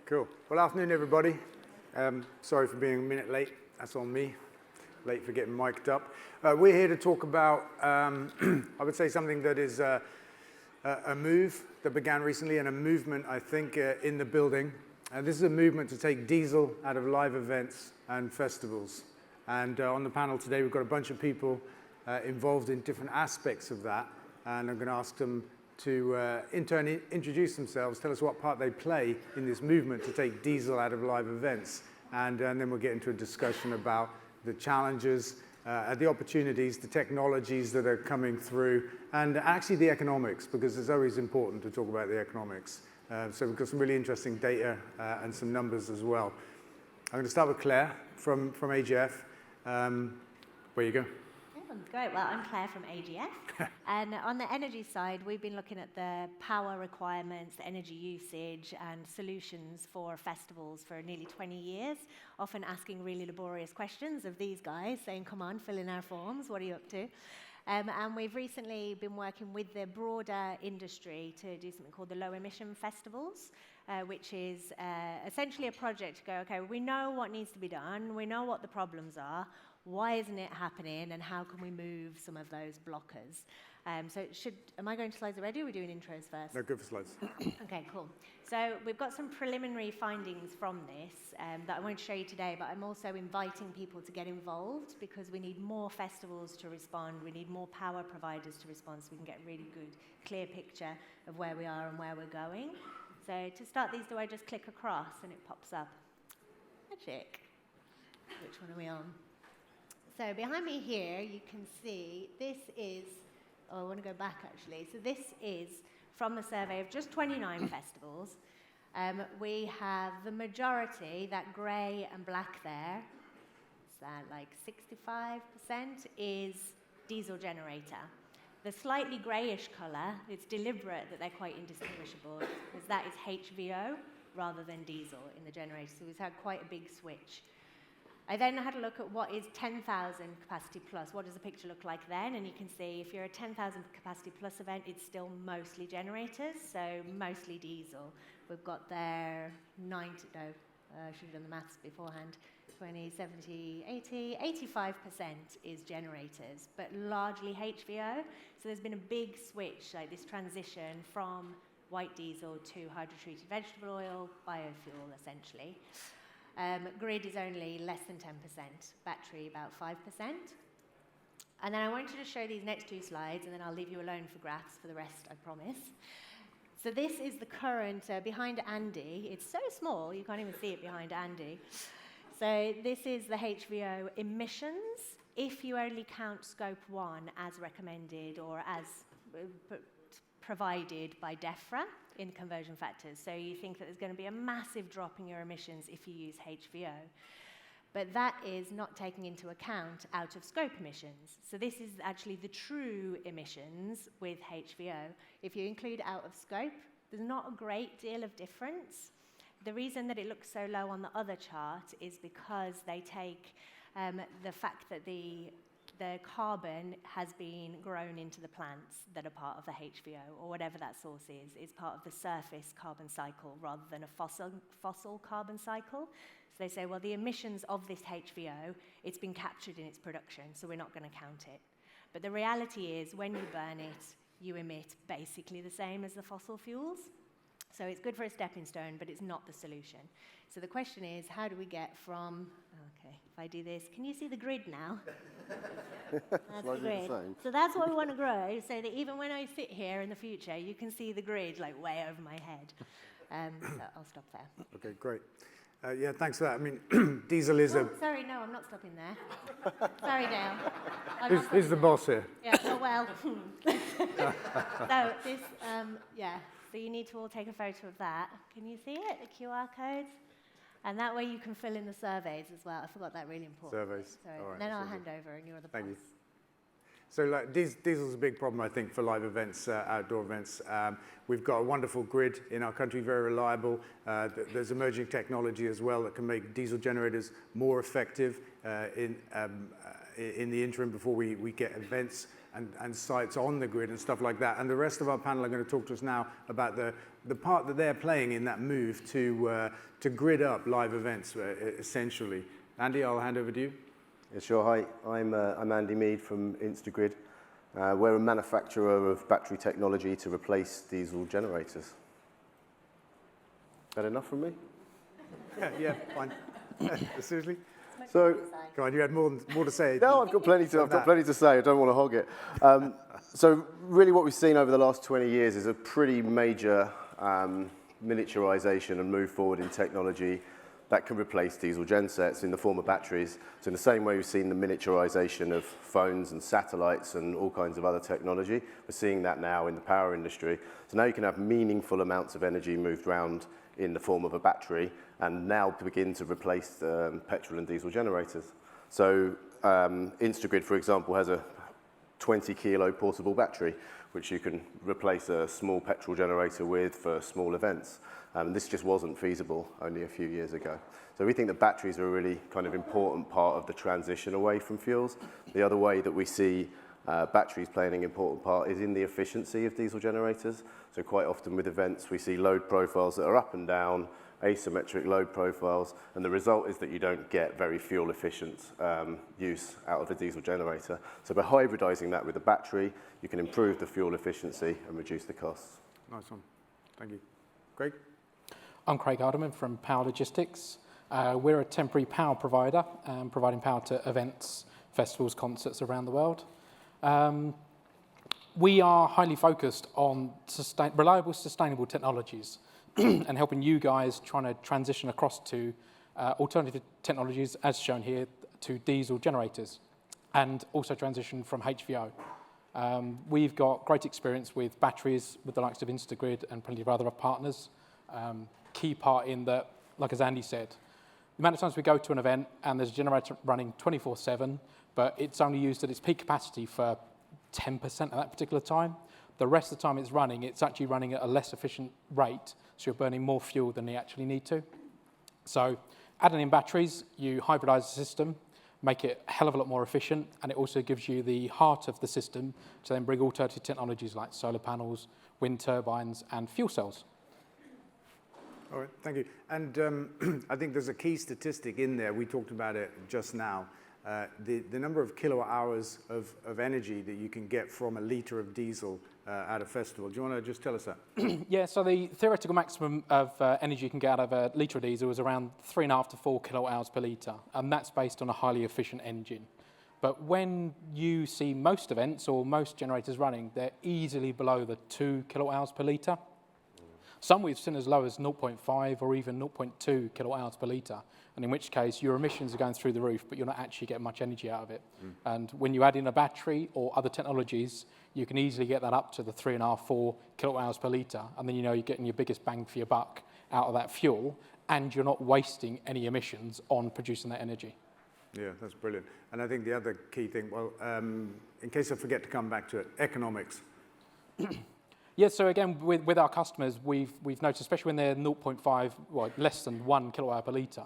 Cool. Well, afternoon, everybody. Sorry for being a minute late. That's on me. Late for getting mic'd up. We're here to talk about, I would say, something that is a move that began recently and a movement, I think, in the building. This is a movement to take diesel out of live events and festivals. And on the panel today, we've got a bunch of people involved in different aspects of that. And I'm going to ask them to in turn introduce themselves, tell us what part they play in this movement to take diesel out of live events. And then we'll get into a discussion about the challenges, the opportunities, the technologies that are coming through, and actually the economics, because it's always important to talk about the economics. So we've got some really interesting data and some numbers as well. I'm going to start with Claire from AGF. Where you go? Great. Well, I'm Claire from AGF. And on the energy side, we've been looking at the power requirements, the energy usage, and solutions for festivals for nearly 20 years, often asking really laborious questions of these guys, saying, come on, fill in our forms. What are you up to? And we've recently been working with the broader industry to do something called the Low Emission Festivals, which is essentially a project to go, okay, we know what needs to be done. We know what the problems are. Why isn't it happening, and how can we move some of those blockers? Am I going to slides already, or are we doing intros first? No, good for slides. Okay, cool. So we've got some preliminary findings from this that I won't show you today, but I'm also inviting people to get involved because we need more festivals to respond. We need more power providers to respond so we can get a really good, clear picture of where we are and where we're going. So to start these, do I just click across and it pops up? Magic. Which one are we on? So behind me here, you can see this is, I want to go back actually. So this is from the survey of just 29 festivals. We have the majority, that grey and black there, is that like 65%, is diesel generator. The slightly greyish colour, it's deliberate that they're quite indistinguishable, because that is HVO rather than diesel in the generator. So we've had quite a big switch. I then had a look at what is 10,000 capacity plus. What does the picture look like then? And you can see if you're a 10,000 capacity plus event, it's still mostly generators, so mostly diesel. We've got there 90, no, I should have done the maths beforehand, 20, 70, 80, 85% is generators, but largely HVO. So there's been a big switch, like this transition from white diesel to hydrotreated vegetable oil, biofuel essentially. Grid is only less than 10%, battery about 5%. And then I wanted to show these next two slides, and then I'll leave you alone for graphs for the rest, I promise. So this is the current, behind Andy. It's so small, you can't even see it behind Andy. So this is the HVO emissions, if you only count scope 1 as recommended or as provided by DEFRA in conversion factors. So you think that there's going to be a massive drop in your emissions if you use HVO. But that is not taking into account out of scope emissions. So this is actually the true emissions with HVO. If you include out of scope, there's not a great deal of difference. The reason that it looks so low on the other chart is because they take the fact that the carbon has been grown into the plants that are part of the HVO, or whatever that source is part of the surface carbon cycle rather than a fossil carbon cycle. So they say, well, the emissions of this HVO, it's been captured in its production, so we're not going to count it. But the reality is, when you burn it, you emit basically the same as the fossil fuels. So it's good for a stepping stone, but it's not the solution. So the question is, how do we get from, okay, if I do this, can you see the grid now? That's the grid. So that's what we want to grow, so that even when I sit here in the future, you can see the grid like way over my head. So I'll stop there. Okay, great. Yeah, thanks for that. I mean, diesel is Sorry, no, I'm not stopping there. Sorry, Dale. Who's the boss here? Yeah, oh, well. So this, yeah. So you need to all take a photo of that. Can you see it, the QR codes? And that way you can fill in the surveys as well. I forgot that really important. Surveys. Sorry. All right, then I'll hand over and you're the boss. Thank you. So like, diesel's a big problem, I think, for live events, outdoor events. We've got a wonderful grid in our country, very reliable. There's emerging technology as well that can make diesel generators more effective in the interim before we get events and sites on the grid and stuff like that. And the rest of our panel are going to talk to us now about the part that they're playing in that move to grid up live events, essentially. Andy, I'll hand over to you. Yeah, sure. Hi, I'm Andy Mead from Instagrid. We're a manufacturer of battery technology to replace diesel generators. That enough from me? Yeah, fine. Seriously? So, Come on, you had more to say. no, I've got plenty to say. I don't want to hog it. So really what we've seen over the last 20 years is a pretty major miniaturization and move forward in technology that can replace diesel gensets in the form of batteries. So in the same way we've seen the miniaturization of phones and satellites and all kinds of other technology, we're seeing that now in the power industry. So now you can have meaningful amounts of energy moved around in the form of a battery and now begin to replace petrol and diesel generators. So Instagrid, for example, has a 20 kilo portable battery, which you can replace a small petrol generator with for small events. This just wasn't feasible only a few years ago. So we think that batteries are a really kind of important part of the transition away from fuels. The other way that we see batteries playing an important part is in the efficiency of diesel generators. So quite often with events, we see load profiles that are up and down, asymmetric load profiles, and the result is that you don't get very fuel efficient use out of a diesel generator. So by hybridizing that with a battery, you can improve the fuel efficiency and reduce the costs. Nice one. Thank you. Craig? I'm Craig Hardeman from Power Logistics. We're a temporary power provider, providing power to events, festivals, concerts around the world. We are highly focused on reliable, sustainable technologies and helping you guys trying to transition across to alternative technologies, as shown here, to diesel generators, and also transition from HVO. We've got great experience with batteries with the likes of Instagrid and plenty of other partners. Key part in that, like as Andy said, the amount of times we go to an event and there's a generator running 24/7, but it's only used at its peak capacity for 10% at that particular time. The rest of the time it's running, it's actually running at a less efficient rate, so you're burning more fuel than you actually need to. So adding in batteries, you hybridize the system, make it a hell of a lot more efficient, and it also gives you the heart of the system to then bring alternative technologies like solar panels, wind turbines, and fuel cells. All right, thank you. And I think there's a key statistic in there. We talked about it just now. The number of kilowatt hours of energy that you can get from a litre of diesel at a festival. Do you want to just tell us that? Yeah, so the theoretical maximum of energy you can get out of a litre of diesel is around 3.5 to 4 kilowatt hours per litre, and that's based on a highly efficient engine. But when you see most events or most generators running, they're easily below the 2 kilowatt hours per litre. Some we've seen as low as 0.5 or even 0.2 kilowatt hours per litre, and in which case your emissions are going through the roof, but you're not actually getting much energy out of it. And when you add in a battery or other technologies, you can easily get that up to the 3.5, 4 kilowatt hours per litre, and then you know you're getting your biggest bang for your buck out of that fuel, and you're not wasting any emissions on producing that energy. Yeah, that's brilliant. And I think the other key thing, well, in case I forget to come back to it, economics. Yeah, so again, with our customers, we've noticed, especially when they're 0.5, well, less than 1 kilowatt hour per litre,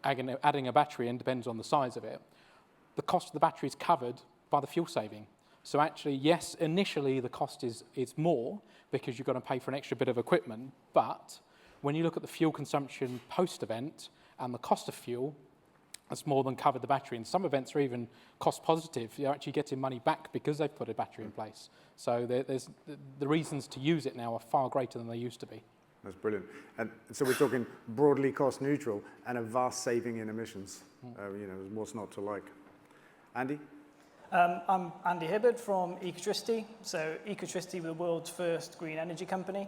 adding a battery in depends on the size of it. The cost of the battery is covered by the fuel saving. So actually, yes, initially the cost is more because you've got to pay for an extra bit of equipment, but when you look at the fuel consumption post-event and the cost of fuel, that's more than covered the battery. And some events are even cost positive. You're actually getting money back because they've put a battery in place. So there's the reasons to use it now are far greater than they used to be. That's brilliant. And so we're talking broadly cost neutral and a vast saving in emissions. What's not to like? Andy? I'm Andy Hibberd from Ecotricity. So Ecotricity, we're the world's first green energy company.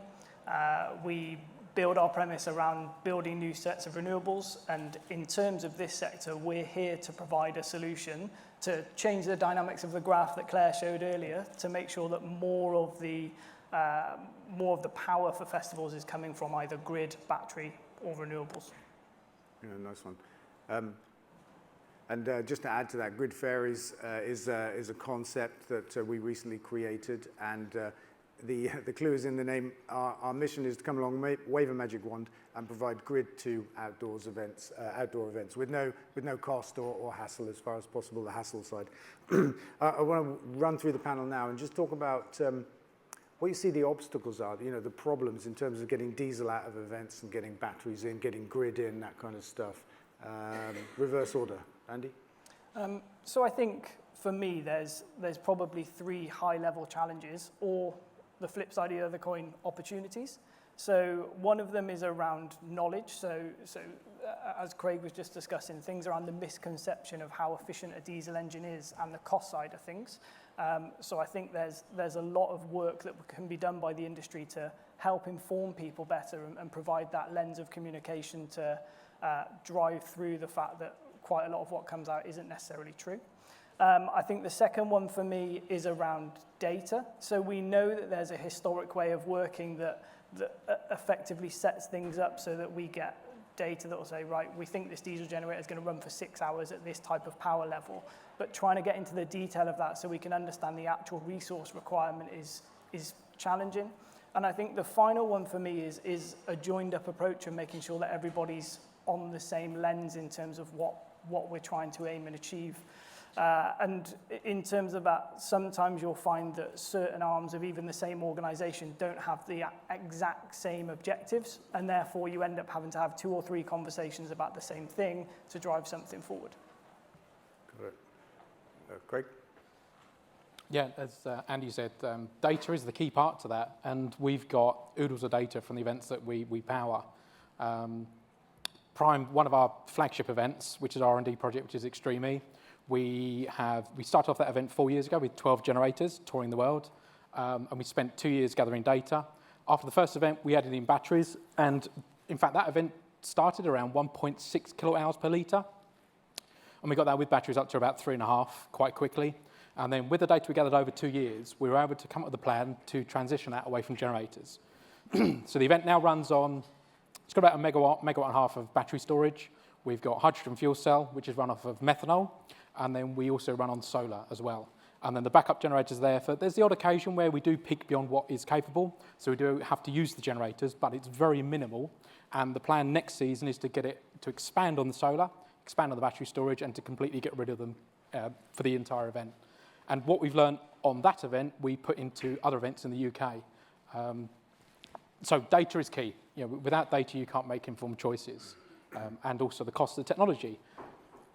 We build our premise around building new sets of renewables, and in terms of this sector, we're here to provide a solution to change the dynamics of the graph that Claire showed earlier to make sure that more of the power for festivals is coming from either grid, battery, or renewables. Yeah, nice one. And just to add to that, Grid Faeries is a concept that we recently created, and the clue is in the name. Our mission is to come along, wave a magic wand, and provide grid to outdoor events with no cost or hassle, as far as possible, the hassle side. I want to run through the panel now and just talk about what you see the obstacles are, the problems in terms of getting diesel out of events and getting batteries in, getting grid in, that kind of stuff. Reverse order. Andy? So I think for me, there's probably 3 high-level challenges, or the flip side of the coin, opportunities. So one of them is around knowledge. So as Craig was just discussing, things around the misconception of how efficient a diesel engine is and the cost side of things. So I think there's a lot of work that can be done by the industry to help inform people better and provide that lens of communication to drive through the fact that quite a lot of what comes out isn't necessarily true. I think the second one for me is around data. So we know that there's a historic way of working that effectively sets things up so that we get data that will say, right, we think this diesel generator is going to run for 6 hours at this type of power level. But trying to get into the detail of that so we can understand the actual resource requirement is challenging. And I think the final one for me is a joined up approach and making sure that everybody's on the same lens in terms of what we're trying to aim and achieve. And in terms of that, sometimes you'll find that certain arms of even the same organization don't have the exact same objectives, and therefore you end up having to have 2 or 3 conversations about the same thing to drive something forward. Got it. Craig? Yeah, as Andy said, data is the key part to that, and we've got oodles of data from the events that we power. One of our flagship events, which is our R&D project, which is Extreme E, we started off that event 4 years ago with 12 generators touring the world, and we spent 2 years gathering data. After the first event, we added in batteries, and in fact, that event started around 1.6 kilowatt hours per litre, and we got that with batteries up to about 3.5 quite quickly. And then with the data we gathered over 2 years, we were able to come up with a plan to transition that away from generators. So the event now runs on, it's got about a megawatt and a half of battery storage. We've got hydrogen fuel cell, which is run off of methanol, and then we also run on solar as well. And then the backup generators there, there's the odd occasion where we do peak beyond what is capable, so we do have to use the generators, but it's very minimal. And the plan next season is to get it to expand on the solar, expand on the battery storage, and to completely get rid of them for the entire event. And what we've learned on that event, we put into other events in the UK. So data is key. Without data, you can't make informed choices. And also the cost of the technology.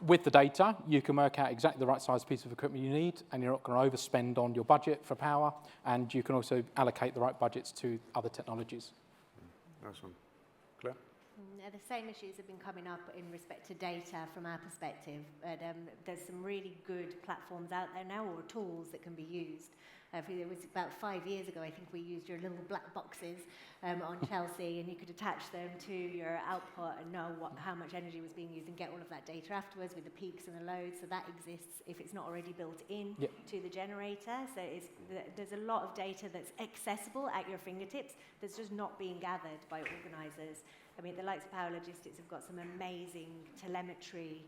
With the data, you can work out exactly the right size piece of equipment you need, and you're not going to overspend on your budget for power, and you can also allocate the right budgets to other technologies. Nice one. Claire? The same issues have been coming up in respect to data from our perspective, but there's some really good platforms out there now, or tools that can be used. It was about 5 years ago, I think we used your little black boxes on Chelsea, and you could attach them to your output and know how much energy was being used and get all of that data afterwards with the peaks and the loads. So that exists if it's not already built in to the generator. So there's a lot of data that's accessible at your fingertips that's just not being gathered by organisers. I mean, the likes of Power Logistics have got some amazing telemetry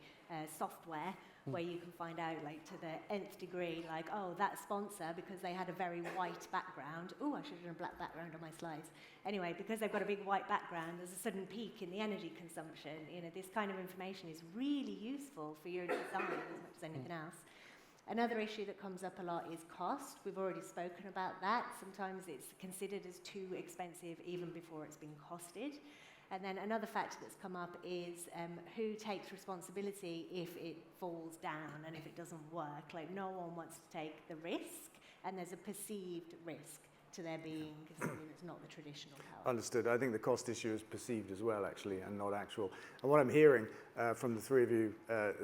software where you can find out, like, to the nth degree, like, oh, that sponsor, because they had a very white background. Oh, I should have done a black background on my slides. Anyway, because they've got a big white background, there's a sudden peak in the energy consumption. This kind of information is really useful for your design as much as anything else. Another issue that comes up a lot is cost. We've already spoken about that. Sometimes it's considered as too expensive even before it's been costed. And then another factor that's come up is who takes responsibility if it falls down and if it doesn't work. Like, no one wants to take the risk, and there's a perceived risk to there being something that's not the traditional power. Understood. I think the cost issue is perceived as well, actually, and not actual. And what I'm hearing from the three of you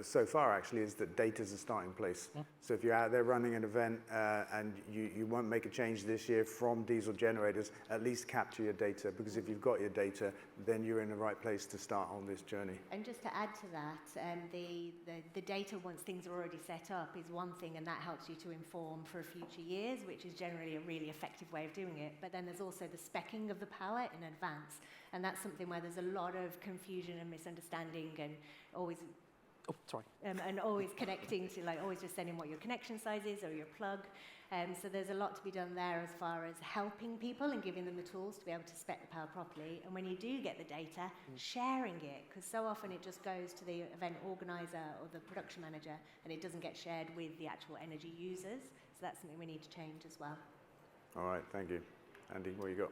so far, actually, is that data's a starting place. Yeah. So if you're out there running an event and you won't make a change this year from diesel generators, at least capture your data, because if you've got your data, then you're in the right place to start on this journey. And just to add to that, the data, once things are already set up, is one thing, and that helps you to inform for future years, which is generally a really effective way of doing it. But then there's also the spec'ing of the power in advance, and that's something where there's a lot of confusion and misunderstanding, and always and always connecting to, like, always just sending what your connection size is or your plug. So there's a lot to be done there as far as helping people and giving them the tools to be able to spec the power properly. And when you do get the data, sharing it, because so often it just goes to the event organizer or the production manager and it doesn't get shared with the actual energy users. So that's something we need to change as well. All right, thank you. Andy, what you got?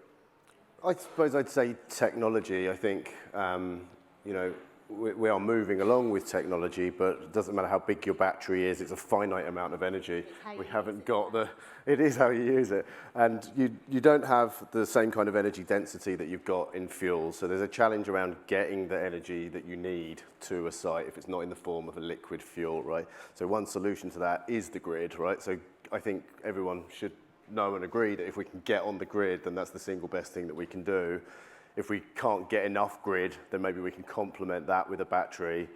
I suppose I'd say technology. I think, you know, we are moving along with technology, but it doesn't matter how big your battery is, it's a finite amount of energy. We haven't got the, it is how you use it. And you don't have the same kind of energy density that you've got in fuel. So there's a challenge around getting the energy that you need to a site if it's not in the form of a liquid fuel, right? So one solution to that is the grid, right? So I think everyone should know and agree that if we can get on the grid, then that's the single best thing that we can do. If we can't get enough grid, then maybe we can complement that with a battery.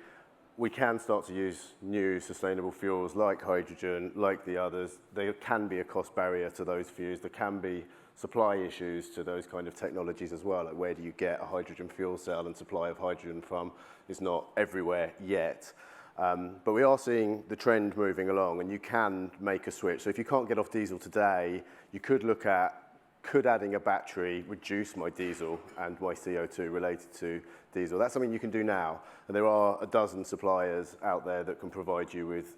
We can start to use new sustainable fuels like hydrogen, like the others. There can be a cost barrier to those fuels. There can be supply issues to those kind of technologies as well. Like where do you get a hydrogen fuel cell and supply of hydrogen from is not everywhere yet. But we are seeing the trend moving along and you can make a switch. So if you can't get off diesel today, you could look at, could adding a battery reduce my diesel and my CO2 related to diesel? That's something you can do now. And there are a dozen suppliers out there that can provide you with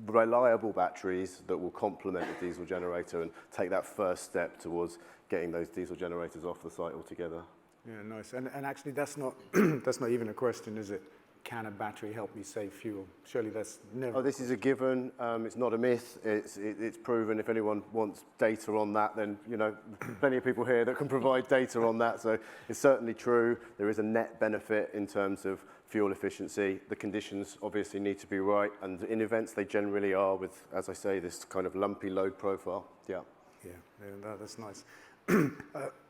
reliable batteries that will complement the diesel generator and take that first step towards getting those diesel generators off the site altogether. Yeah, nice. And actually, that's not that's not even a question, is it? Can a battery help me save fuel? Surely that's never... Oh, this is a given. It's not a myth. It's proven. If anyone wants data on that, then, you know, plenty of people here that can provide data on that. So it's certainly true. There is a net benefit in terms of fuel efficiency. The conditions obviously need to be right. And in events, they generally are with, as I say, this kind of lumpy load profile. Yeah. Yeah, that's nice.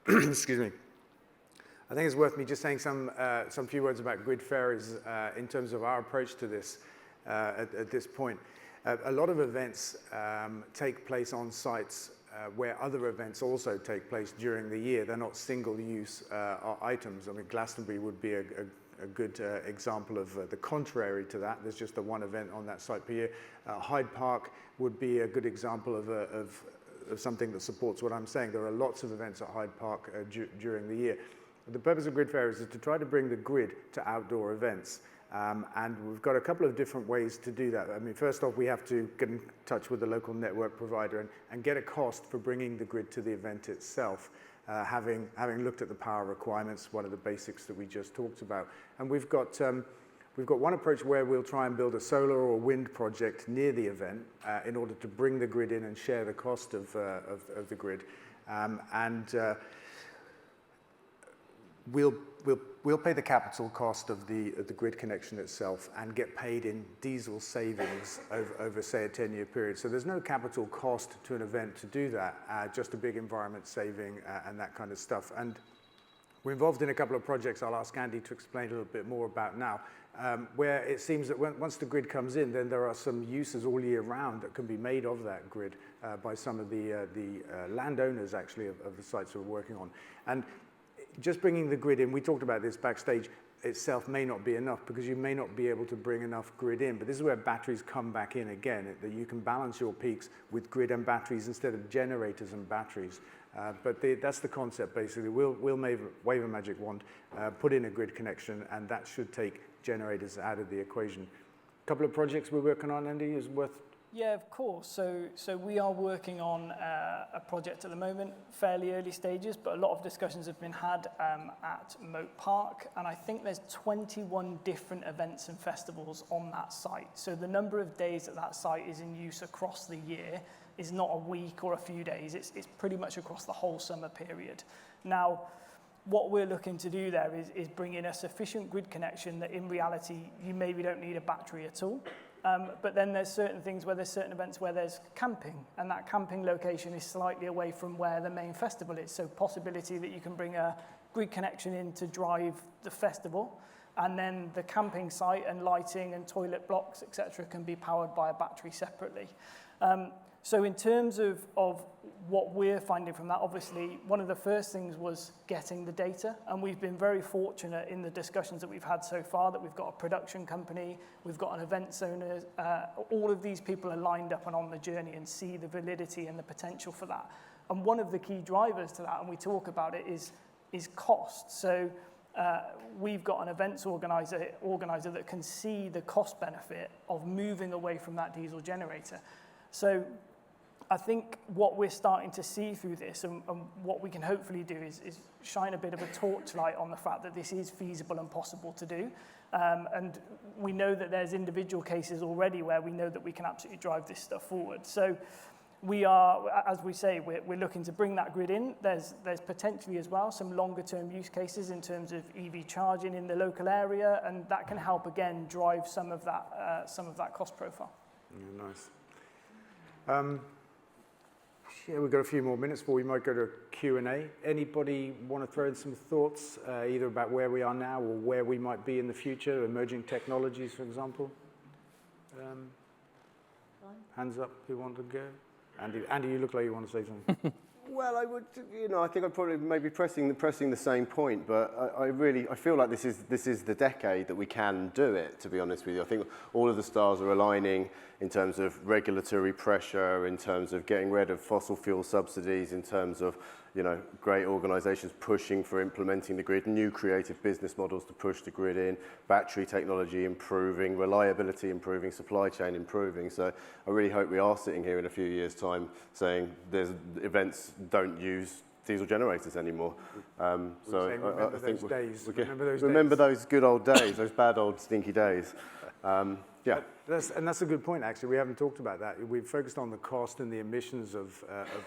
Excuse me. I think it's worth me just saying some few words about grid Faeries in terms of our approach to this at this point. A lot of events take place on sites where other events also take place during the year. They're not single-use items. I mean, Glastonbury would be a good example of the contrary to that. There's just the one event on that site per year. Hyde Park would be a good example of something that supports what I'm saying. There are lots of events at Hyde Park during the year. The purpose of grid Faeries is to try to bring the grid to outdoor events. And we've got a couple of different ways to do that. I mean, first off, we have to get in touch with the local network provider and get a cost for bringing the grid to the event itself, having looked at the power requirements, one of the basics that we just talked about. And we've got one approach where we'll try and build a solar or wind project near the event in order to bring the grid in and share the cost of the grid. We'll pay the capital cost of the grid connection itself and get paid in diesel savings over say a 10-year period. So there's no capital cost to an event to do that, just a big environment saving and that kind of stuff. And we're involved in a couple of projects I'll ask Andy to explain a little bit more about now, where it seems that once the grid comes in, then there are some uses all year round that can be made of that grid by some of the landowners actually of the sites we're working on. And just bringing the grid in, we talked about this backstage, itself may not be enough because you may not be able to bring enough grid in. But this is where batteries come back in again, that you can balance your peaks with grid and batteries instead of generators and batteries. But that's the concept, basically. We'll wave a magic wand, put in a grid connection, and that should take generators out of the equation. A couple of projects we're working on, Andy, is worth... Yeah, of course. So we are working on a project at the moment, fairly early stages, but a lot of discussions have been had at Moat Park, and I think there's 21 different events and festivals on that site. So the number of days that site is in use across the year is not a week or a few days. It's pretty much across the whole summer period. Now, what we're looking to do there is bring in a sufficient grid connection that in reality you maybe don't need a battery at all. But then there's certain things where there's certain events where there's camping, and that camping location is slightly away from where the main festival is. So possibility that you can bring a grid connection in to drive the festival, and then the camping site and lighting and toilet blocks, etc., can be powered by a battery separately. So in terms of what we're finding from that, obviously, one of the first things was getting the data, and we've been very fortunate in the discussions that we've had so far that we've got a production company, we've got an events owner, all of these people are lined up and on the journey and see the validity and the potential for that. And one of the key drivers to that, and we talk about it, is cost. So we've got an events organizer that can see the cost benefit of moving away from that diesel generator. So I think what we're starting to see through this and what we can hopefully do is shine a bit of a torchlight on the fact that this is feasible and possible to do. And we know that there's individual cases already where we know that we can absolutely drive this stuff forward. So we are, as we say, we're looking to bring that grid in. There's potentially as well some longer term use cases in terms of EV charging in the local area, and that can help again drive some of that cost profile. Yeah, nice. Yeah, we've got a few more minutes before we might go to Q&A. Anybody want to throw in some thoughts, either about where we are now or where we might be in the future, emerging technologies, for example? Hands up, who want to go? Andy, you look like you want to say something. Well, I would, I think I'd probably maybe pressing the same point, but I feel like this is the decade that we can do it, to be honest with you. I think all of the stars are aligning in terms of regulatory pressure, in terms of getting rid of fossil fuel subsidies, in terms of, great organisations pushing for implementing the grid, new creative business models to push the grid in, battery technology improving, reliability improving, supply chain improving. So I really hope we are sitting here in a few years' time saying there's events don't use diesel generators anymore. So I think remember those good old days, those bad old stinky days. Yeah. That's a good point, actually. We haven't talked about that. We've focused on the cost and the emissions of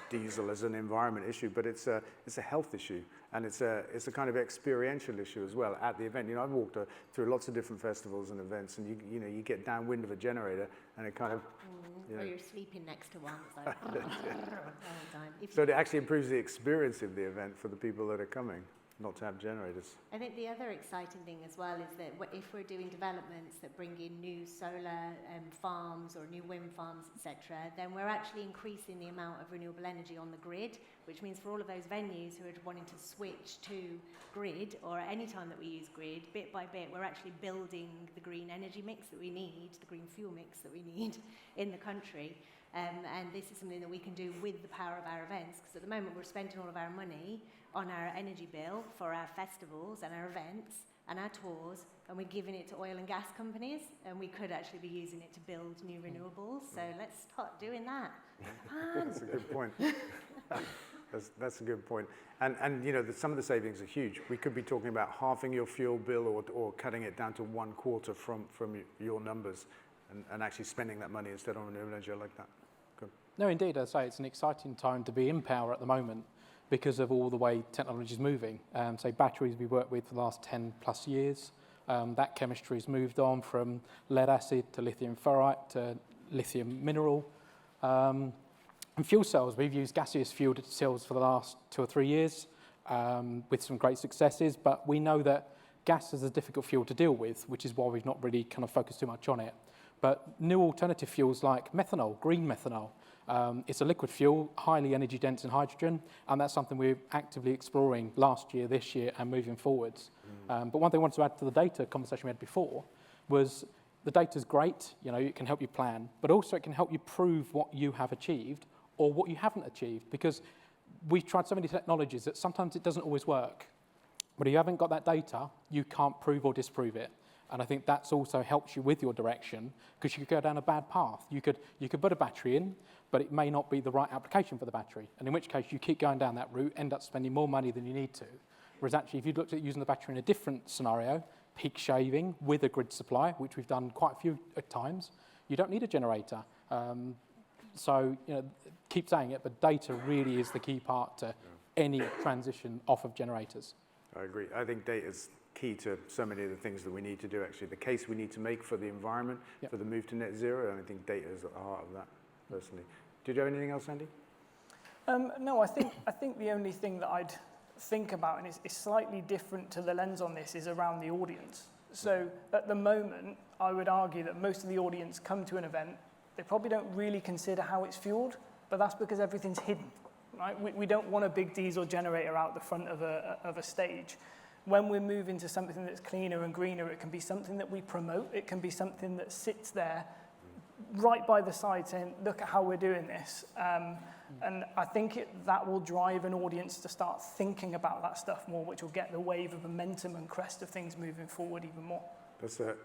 diesel as an environment issue, but it's a health issue, and it's a kind of experiential issue as well at the event. I've walked through lots of different festivals and events, and you get downwind of a generator, and it kind of... Or you're sleeping next to one. It's like, all the time. So it actually improves the experience of the event for the people that are coming, not to have generators. I think the other exciting thing as well is that if we're doing developments that bring in new solar farms or new wind farms, etc., then we're actually increasing the amount of renewable energy on the grid, which means for all of those venues who are wanting to switch to grid, or any time that we use grid, bit by bit, we're actually building the green energy mix that we need, the green fuel mix that we need in the country. And this is something that we can do with the power of our events, because at the moment we're spending all of our money on our energy bill for our festivals and our events and our tours, and we're giving it to oil and gas companies, and we could actually be using it to build new renewables. So let's start doing that. That's a good point. That's a good point. And some of the savings are huge. We could be talking about halving your fuel bill or cutting it down to 1/4 from your numbers, and actually spending that money instead on renewable energy. I like that. Good. No, indeed, I'd say it's an exciting time to be in power at the moment because of all the way technology is moving. So batteries we worked with for the last 10 plus years. That chemistry has moved on from lead acid to lithium ferrite to lithium mineral. And fuel cells, we've used gaseous fuel cells for the last 2 or 3 years with some great successes, but we know that gas is a difficult fuel to deal with, which is why we've not really kind of focused too much on it. But new alternative fuels like methanol, green methanol, it's a liquid fuel, highly energy dense in hydrogen, and that's something we're actively exploring last year, this year, and moving forwards. But one thing I wanted to add to the data conversation we had before was the data's great, it can help you plan, but also it can help you prove what you have achieved or what you haven't achieved, because we've tried so many technologies that sometimes it doesn't always work. But if you haven't got that data, you can't prove or disprove it. And I think that's also helps you with your direction, because you could go down a bad path. You could put a battery in, but it may not be the right application for the battery. And in which case you keep going down that route, end up spending more money than you need to. Whereas actually if you looked at using the battery in a different scenario, peak shaving with a grid supply, which we've done quite a few times, you don't need a generator. So keep saying it, but data really is the key part to any transition off of generators. I agree. I think data is key to so many of the things that we need to do, actually. The case we need to make for the environment, for the move to net zero, and I think data is at the heart of that, personally. Did you have anything else, Andy? No, I think the only thing that I'd think about, and it's slightly different to the lens on this, is around the audience. So at the moment, I would argue that most of the audience come to an event, they probably don't really consider how it's fueled, but that's because everything's hidden. right? We don't want a big diesel generator out the front of a stage. When we're moving to something that's cleaner and greener, it can be something that we promote. It can be something that sits there right by the side saying, look at how we're doing this. And I think that will drive an audience to start thinking about that stuff more, which will get the wave of momentum and crest of things moving forward even more. That's a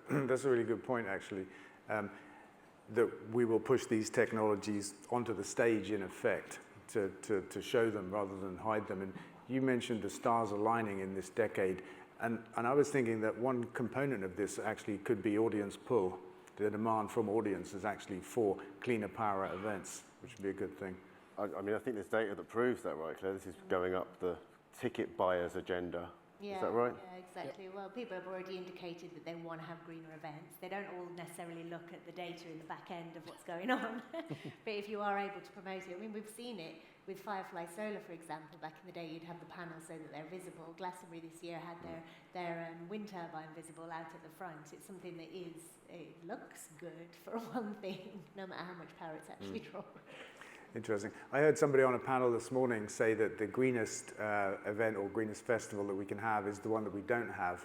really good point, actually, that we will push these technologies onto the stage, in effect, to show them rather than hide them. And you mentioned the stars aligning in this decade, and I was thinking that one component of this actually could be audience pull. The demand from audiences actually for cleaner power events, which would be a good thing. I mean, I think there's data that proves that, right, Claire? This is going up the ticket buyer's agenda. Yeah, is that right? Yeah, exactly. Yep. Well, people have already indicated that they want to have greener events. They don't all necessarily look at the data in the back end of what's going on. But if you are able to promote it, I mean, we've seen it with Firefly Solar, for example. Back in the day, you'd have the panels so that they're visible. Glastonbury this year had their wind turbine visible out at the front. It's something that it looks good for one thing, no matter how much power it's actually drawing. Interesting. I heard somebody on a panel this morning say that the greenest event or greenest festival that we can have is the one that we don't have,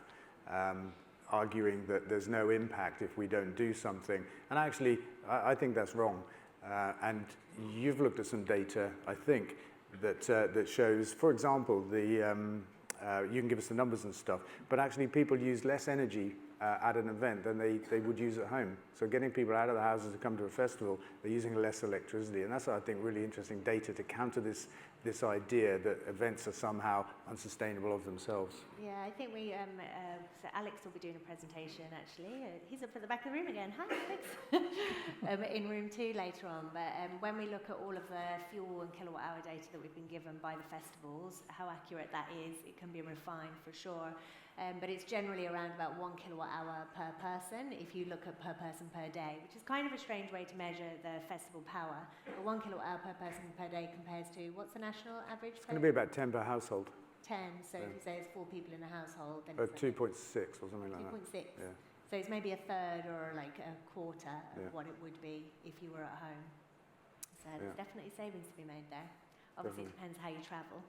arguing that there's no impact if we don't do something. And actually, I think that's wrong. And you've looked at some data, I think, that shows, for example, you can give us the numbers and stuff, but actually people use less energy at an event than they would use at home. So getting people out of the houses to come to a festival, they're using less electricity. And that's, I think, really interesting data to counter this idea that events are somehow unsustainable of themselves. Yeah, I think so Alex will be doing a presentation, actually. He's up at the back of the room again. Hi, Alex. In room 2 later on. But when we look at all of the fuel and kilowatt hour data that we've been given by the festivals, how accurate that is, it can be refined for sure. But it's generally around about 1 kilowatt hour per person if you look at per person per day, which is kind of a strange way to measure the festival power. But 1 kilowatt hour per person per day compares to, what's the national average? It's going to be about 10 per household. 10, so if you say it's 4 people in a household, then 2.6 or something like that. 2.6. Yeah. So it's maybe a third or like a quarter of what it would be if you were at home. So there's definitely savings to be made there. Obviously, it depends how you travel.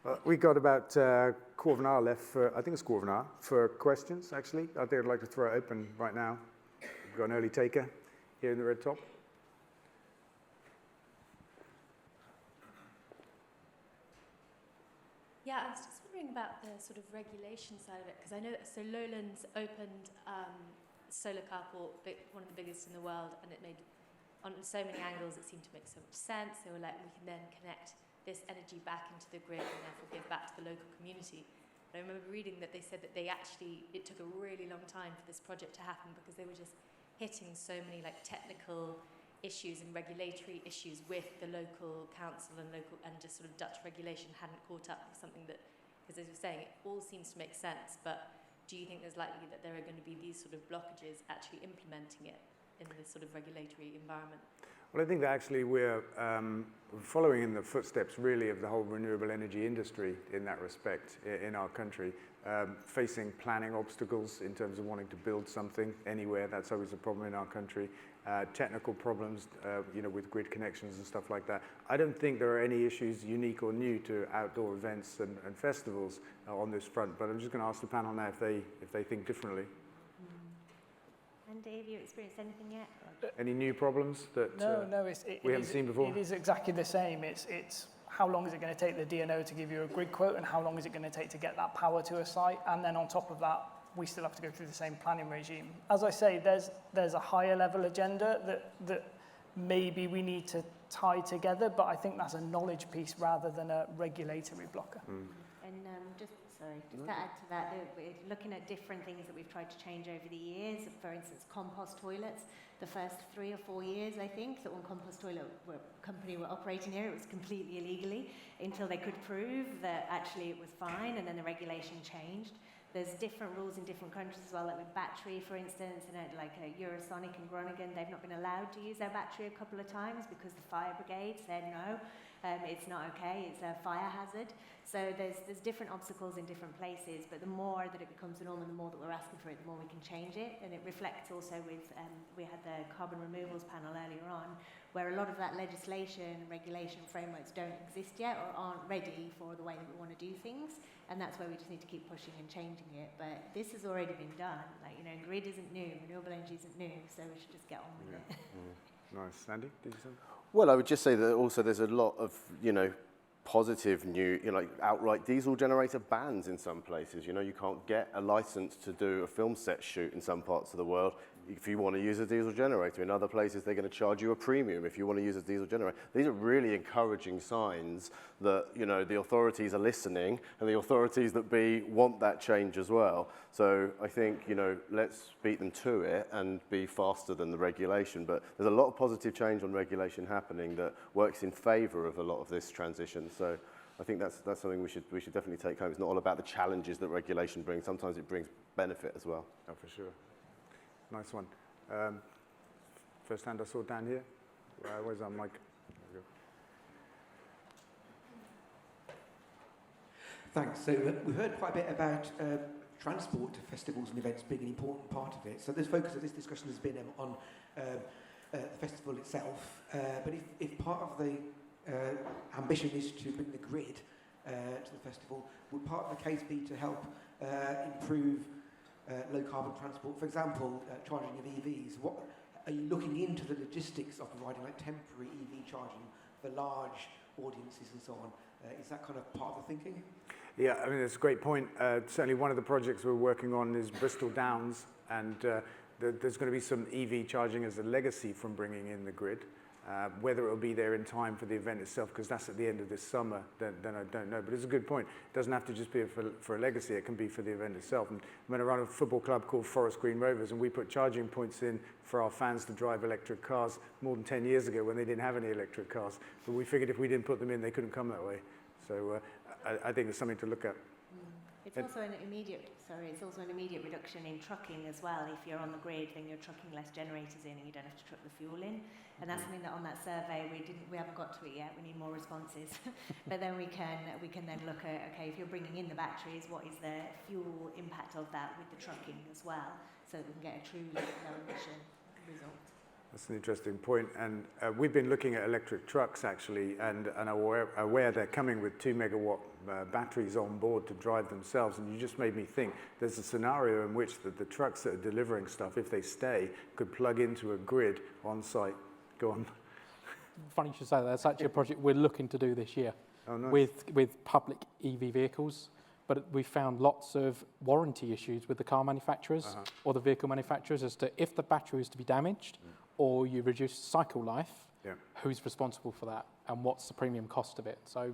Well, we've got about a quarter of an hour left I think it's a quarter of an hour, for questions, actually. I think I'd like to throw it open right now. We've got an early taker here in the red top. Yeah, I was just wondering about the sort of regulation side of it, because I know that Lowlands opened solar carport, one of the biggest in the world, and it made, on so many angles, it seemed to make so much sense. They were like, we can then connect this energy back into the grid and therefore give back to the local community. But I remember reading that they said that it took a really long time for this project to happen because they were just hitting so many like technical issues and regulatory issues with the local council and just sort of Dutch regulation hadn't caught up with something that, because as you're saying, it all seems to make sense, but do you think there's likely that there are going to be these sort of blockages actually implementing it in this sort of regulatory environment? Well, I think that actually we're following in the footsteps, really, of the whole renewable energy industry in that respect in our country, facing planning obstacles in terms of wanting to build something anywhere. That's always a problem in our country. Technical problems, with grid connections and stuff like that. I don't think there are any issues unique or new to outdoor events and festivals on this front, but I'm just going to ask the panel now if they think differently. Andy, have you experienced anything yet? Any new problems that we haven't seen before? It is exactly the same. It's how long is it going to take the DNO to give you a grid quote, and how long is it going to take to get that power to a site? And then on top of that, we still have to go through the same planning regime. As I say, there's a higher level agenda that maybe we need to tie together, but I think that's a knowledge piece rather than a regulatory blocker. Mm. And just to add to that, we're looking at different things that we've tried to change over the years. For instance, compost toilets. The first 3 or 4 years, I think, that one compost toilet company were operating here, it was completely illegally until they could prove that actually it was fine, and then the regulation changed. There's different rules in different countries as well, like with battery, for instance, and like Eurosonic and Groningen, they've not been allowed to use their battery a couple of times because the fire brigade said no. it's not okay, it's a fire hazard. So there's different obstacles in different places, but the more that it becomes the norm and the more that we're asking for it, the more we can change it. And it reflects also with, we had the carbon removals panel earlier on, where a lot of that legislation, regulation frameworks don't exist yet or aren't ready for the way that we want to do things. And that's where we just need to keep pushing and changing it. But this has already been done. Like, you know, grid isn't new, renewable energy isn't new, so we should just get on with it. Nice. Andy, did you say? Well, I would just say that also there's a lot of, positive new, like outright diesel generator bans in some places. You can't get a license to do a film set shoot in some parts of the world if you want to use a diesel generator. In other places, they're going to charge you a premium if you want to use a diesel generator. These are really encouraging signs that, the authorities are listening and the authorities that want that change as well. So I think, let's beat them to it and be faster than the regulation. But there's a lot of positive change on regulation happening that works in favour of a lot of this transition. So I think that's something we should definitely take home. It's not all about the challenges that regulation brings. Sometimes it brings benefit as well. Oh, for sure. Nice one. First hand I saw down here. Where's our mic? There we go. Thanks. So we heard quite a bit about transport to festivals and events being an important part of it. So the focus of this discussion has been on the festival itself. But if part of the ambition is to bring the grid to the festival, would part of the case be to help improve low carbon transport? For example, charging of EVs. What are you looking into the logistics of providing like temporary EV charging for large audiences and so on? Is that kind of part of the thinking? Yeah, I mean, that's a great point. Certainly one of the projects we're working on is Bristol Downs, and there's going to be some EV charging as a legacy from bringing in the grid. Whether it'll be there in time for the event itself, because that's at the end of this summer, then I don't know. But it's a good point. It doesn't have to just be for a legacy. It can be for the event itself. And I'm going to run a football club called Forest Green Rovers, and we put charging points in for our fans to drive electric cars more than 10 years ago when they didn't have any electric cars. But we figured if we didn't put them in, they couldn't come that way. So I think it's something to look at. It's also an immediate reduction in trucking as well. If you're on the grid, then you're trucking less generators in and you don't have to truck the fuel in. And that's something that on that survey we haven't got to it yet. We need more responses. But then we can then look at, okay, if you're bringing in the batteries, what is the fuel impact of that with the trucking as well, so that we can get a true low emission result. That's an interesting point. And we've been looking at electric trucks actually, and are aware they're coming with 2 megawatt batteries on board to drive themselves. And you just made me think there's a scenario in which the trucks that are delivering stuff, if they stay, could plug into a grid on site. Go on. Funny you should say that. That's actually a project we're looking to do this year. Oh, nice. with public EV vehicles. But we found lots of warranty issues with the car manufacturers or the vehicle manufacturers as to if the battery is to be damaged or you reduce cycle life, who's responsible for that and what's the premium cost of it. So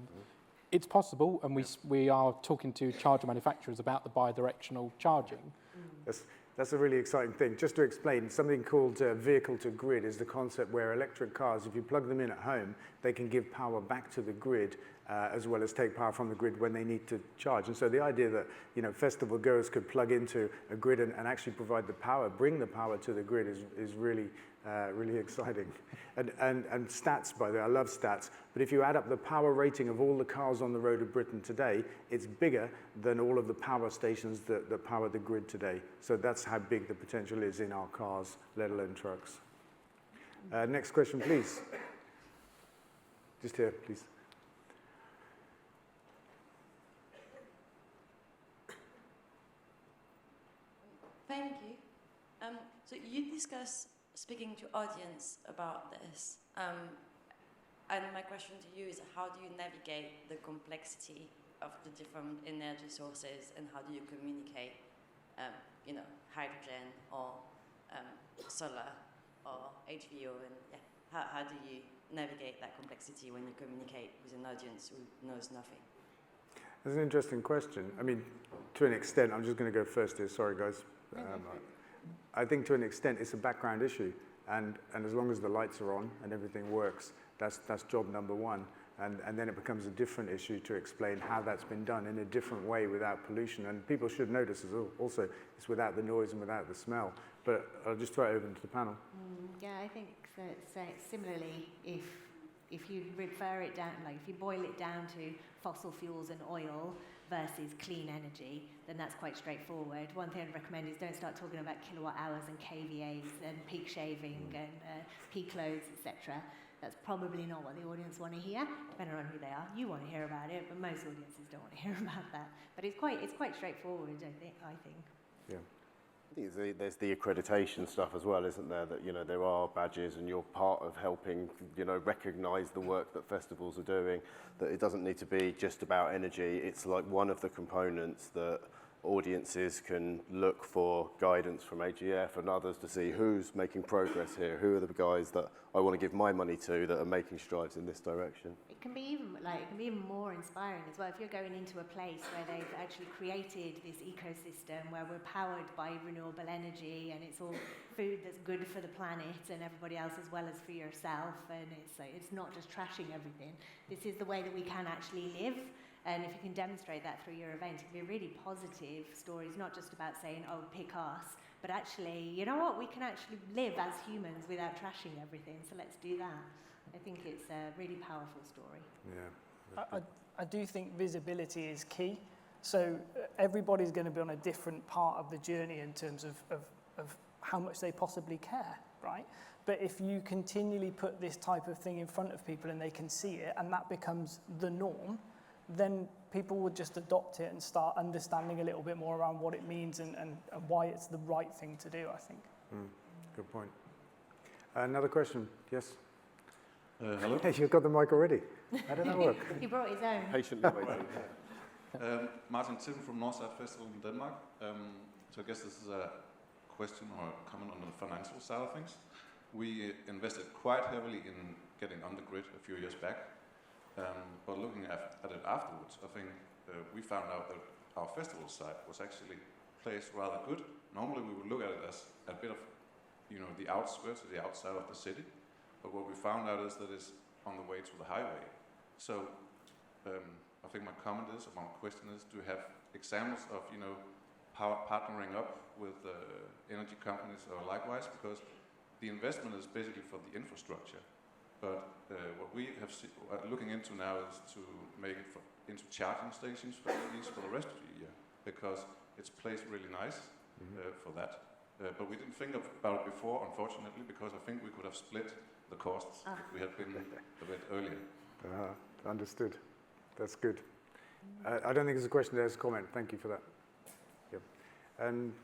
it's possible, and we are talking to charger manufacturers about the bi-directional charging. That's a really exciting thing. Just to explain, something called vehicle to grid is the concept where electric cars, if you plug them in at home, they can give power back to the grid as well as take power from the grid when they need to charge. And so the idea that festival goers could plug into a grid and actually provide the power, bring the power to the grid is really really exciting. And stats, by the way, I love stats, but if you add up the power rating of all the cars on the road of Britain today, it's bigger than all of the power stations that power the grid today. So that's how big the potential is in our cars, let alone trucks. Next question, please. Just here, please. Thank you. So you discuss speaking to audience about this, and my question to you is, how do you navigate the complexity of the different energy sources, and how do you communicate, hydrogen or solar or HVO, and how do you navigate that complexity when you communicate with an audience who knows nothing? That's an interesting question. I mean, to an extent, I'm just going to go first here. Sorry, guys. I think to an extent it's a background issue, and as long as the lights are on and everything works, that's job number one. And then it becomes a different issue to explain how that's been done in a different way without pollution. And people should notice as also it's without the noise and without the smell. But I'll just throw it open to the panel. I think that similarly, if if you refer it down, like if you boil it down to fossil fuels and oil versus clean energy, then that's quite straightforward. One thing I'd recommend is don't start talking about kilowatt hours and KVAs and peak shaving and peak loads, etc. That's probably not what the audience want to hear, depending on who they are. You want to hear about it, but most audiences don't want to hear about that. But it's quite straightforward, I think. Yeah. I think there's the accreditation stuff as well, isn't there? That, you know, there are badges and you're part of helping, you know, recognise the work that festivals are doing, that it doesn't need to be just about energy. It's like one of the components that audiences can look for guidance from AGF and others to see who's making progress here, who are the guys that I want to give my money to that are making strides in this direction. It can be even more inspiring as well if you're going into a place where they've actually created this ecosystem where we're powered by renewable energy and it's all food that's good for the planet and everybody else as well as for yourself, and it's not just trashing everything. This is the way that we can actually live. And if you can demonstrate that through your event, it can be really positive stories, not just about saying, oh, pick us, but actually, you know what, we can actually live as humans without trashing everything, so let's do that. I think it's a really powerful story. Yeah. I do think visibility is key. So everybody's going to be on a different part of the journey in terms of how much they possibly care, right? But if you continually put this type of thing in front of people and they can see it, and that becomes the norm, then people would just adopt it and start understanding a little bit more around what it means and why it's the right thing to do, I think. Good point. Another question, yes? Hello? Hey, you've got the mic already. How did that work? He brought his own. Patiently waiting. Martin Tim from Northside Festival in Denmark. So I guess this is a question or a comment on the financial side of things. We invested quite heavily in getting on the grid a few years back. But looking at it afterwards, I think we found out that our festival site was actually placed rather good. Normally we would look at it as a bit of, you know, the outskirts or the outside of the city. But what we found out is that it's on the way to the highway. So I think my comment is, or my question is, do you have examples of, you know, partnering up with energy companies or likewise? Because the investment is basically for the infrastructure. But what we have looking into now is to make it into charging stations for the rest of the year, because it's placed really nice for that. But we didn't think about it before, unfortunately, because I think we could have split the costs if we had been a bit earlier. Understood. That's good. I don't think it's a question, there's a comment. Thank you for that. Yep.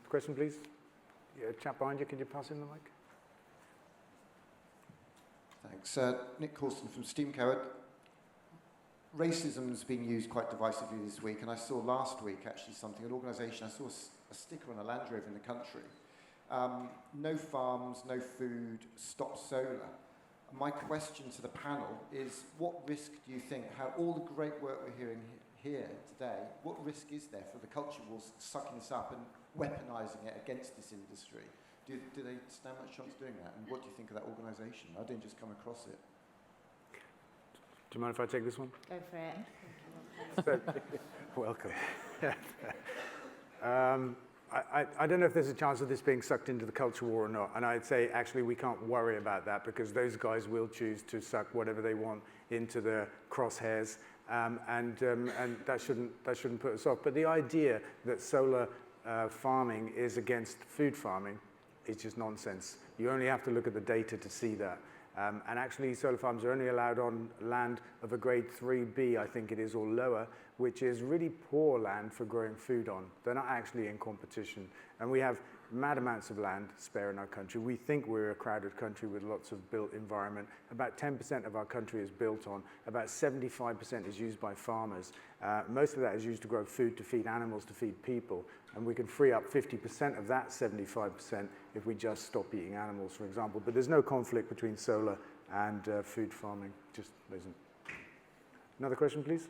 Question, please? Yeah, chap behind you, can you pass him the mic? Thanks. Nick Corson from Steam Coward. Racism has been used quite divisively this week, and I saw last week actually an organisation, I saw a sticker on a Land Rover in the country. No farms, no food, stop solar. My question to the panel is, what risk do you think, how all the great work we're hearing here today, what risk is there for the culture wars sucking this up and weaponising it against this industry? Do they stand much chance doing that? And what do you think of that organisation? I didn't just come across it. Do you mind if I take this one? Go for it. Welcome. I don't know if there's a chance of this being sucked into the culture war or not. And I'd say, actually, we can't worry about that because those guys will choose to suck whatever they want into the crosshairs. And that shouldn't put us off. But the idea that solar farming is against food farming is just nonsense. You only have to look at the data to see that. And actually, solar farms are only allowed on land of a grade 3B, I think it is, or lower, which is really poor land for growing food on. They're not actually in competition. And we have mad amounts of land spare in our country. We think we're a crowded country with lots of built environment. About 10% of our country is built on. About 75% is used by farmers. Most of that is used to grow food, to feed animals, to feed people. And we can free up 50% of that 75% if we just stop eating animals, for example. But there's no conflict between solar and food farming. Just isn't. Another question, please?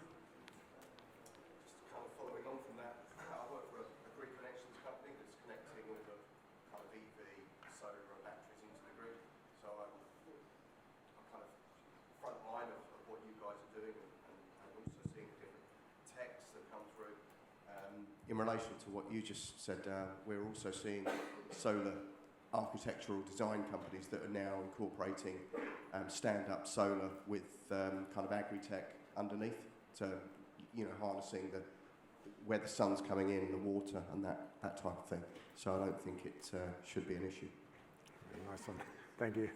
Just kind of following on from that, I work for a grid connections company that's connecting all the kind of EV, solar and batteries into the grid. So I'm kind of front line of what you guys are doing and also seeing the different texts that come through. In relation to what you just said, we're also seeing solar architectural design companies that are now incorporating stand-up solar with kind of agri-tech underneath, to harnessing where the sun's coming in, the water, and that type of thing. So I don't think it should be an issue. Nice one. Thank you.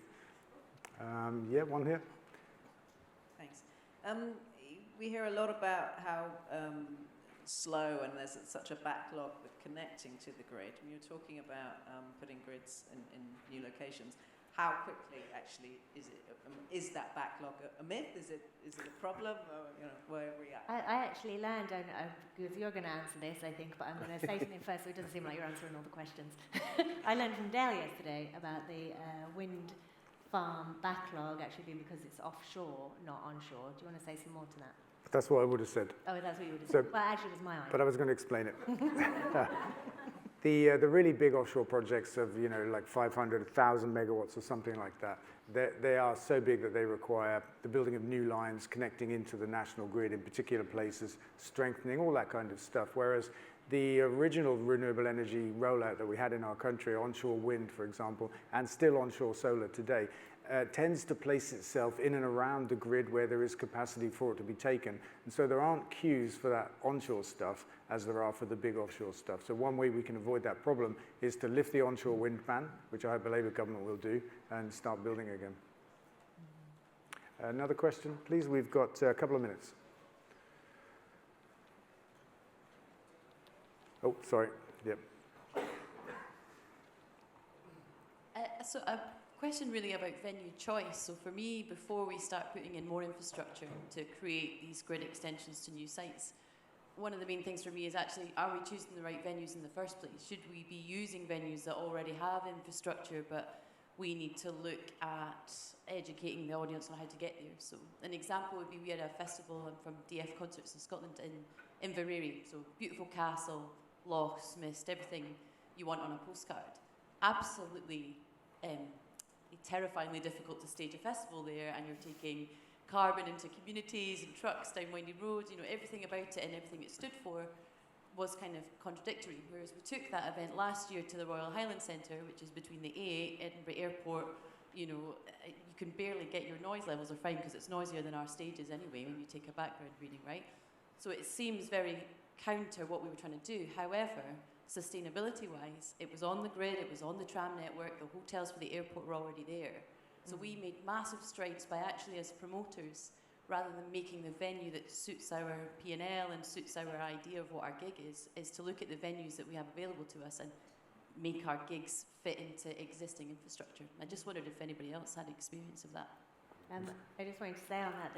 Yeah, one here. Thanks. We hear a lot about how slow and there's such a backlog with connecting to the grid. And you're talking about putting grids in new locations. How quickly actually is that backlog a myth? Is it a problem? Or, where are we at? I actually learned, because you're going to answer this, I think, but I'm going to say something first so it doesn't seem like you're answering all the questions. I learned from Dale yesterday about the wind farm backlog actually being because it's offshore, not onshore. Do you want to say some more to that? That's what I would have said. Oh, that's what you would have said. Well, actually, it was my idea. But I was going to explain it. The really big offshore projects of, like 500, 1,000 megawatts or something like that, they are so big that they require the building of new lines, connecting into the national grid in particular places, strengthening, all that kind of stuff. Whereas the original renewable energy rollout that we had in our country, onshore wind, for example, and still onshore solar today, tends to place itself in and around the grid where there is capacity for it to be taken. And so there aren't queues for that onshore stuff as there are for the big offshore stuff. So one way we can avoid that problem is to lift the onshore wind ban, which I hope the Labour government will do, and start building again. Another question, please? We've got a couple of minutes. Oh, sorry. Yep. So a question really about venue choice. So for me, before we start putting in more infrastructure to create these grid extensions to new sites, one of the main things for me is actually, are we choosing the right venues in the first place? Should we be using venues that already have infrastructure, but we need to look at educating the audience on how to get there? So an example would be, we had a festival, I'm from DF Concerts in Scotland, in Faeries. So beautiful castle, lochs, mist, everything you want on a postcard. Absolutely terrifyingly difficult to stage a festival there, and you're taking carbon into communities and trucks down windy roads, everything about it and everything it stood for was kind of contradictory. Whereas we took that event last year to the Royal Highland Centre, which is between the A8, Edinburgh Airport. You can barely get your noise levels are fine because it's noisier than our stages anyway when you take a background reading, right? So it seems very counter what we were trying to do. However, sustainability-wise, it was on the grid, it was on the tram network, the hotels for the airport were already there. So we made massive strides by actually, as promoters, rather than making the venue that suits our P&L and suits our idea of what our gig is to look at the venues that we have available to us and make our gigs fit into existing infrastructure. I just wondered if anybody else had experience of that. I just wanted to say on that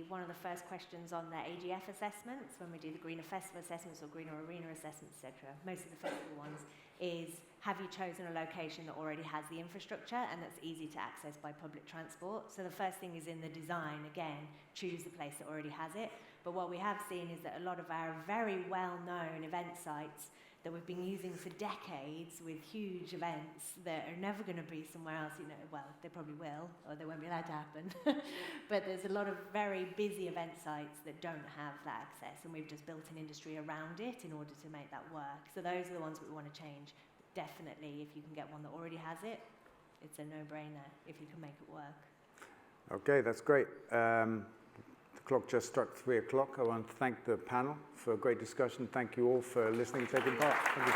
one of the first questions on the AGF assessments, when we do the Greener Festival assessments or Greener Arena assessments, etc., most of the festival ones, is have you chosen a location that already has the infrastructure and that's easy to access by public transport? So the first thing is in the design, again, choose the place that already has it. But what we have seen is that a lot of our very well-known event sites that we've been using for decades with huge events that are never going to be somewhere else, well, they probably will, or they won't be allowed to happen. But there's a lot of very busy event sites that don't have that access, and we've just built an industry around it in order to make that work. So those are the ones that we want to change. Definitely, if you can get one that already has it, it's a no-brainer if you can make it work. Okay, that's great. The clock just struck 3 o'clock. I want to thank the panel for a great discussion. Thank you all for listening and taking part. Thank you.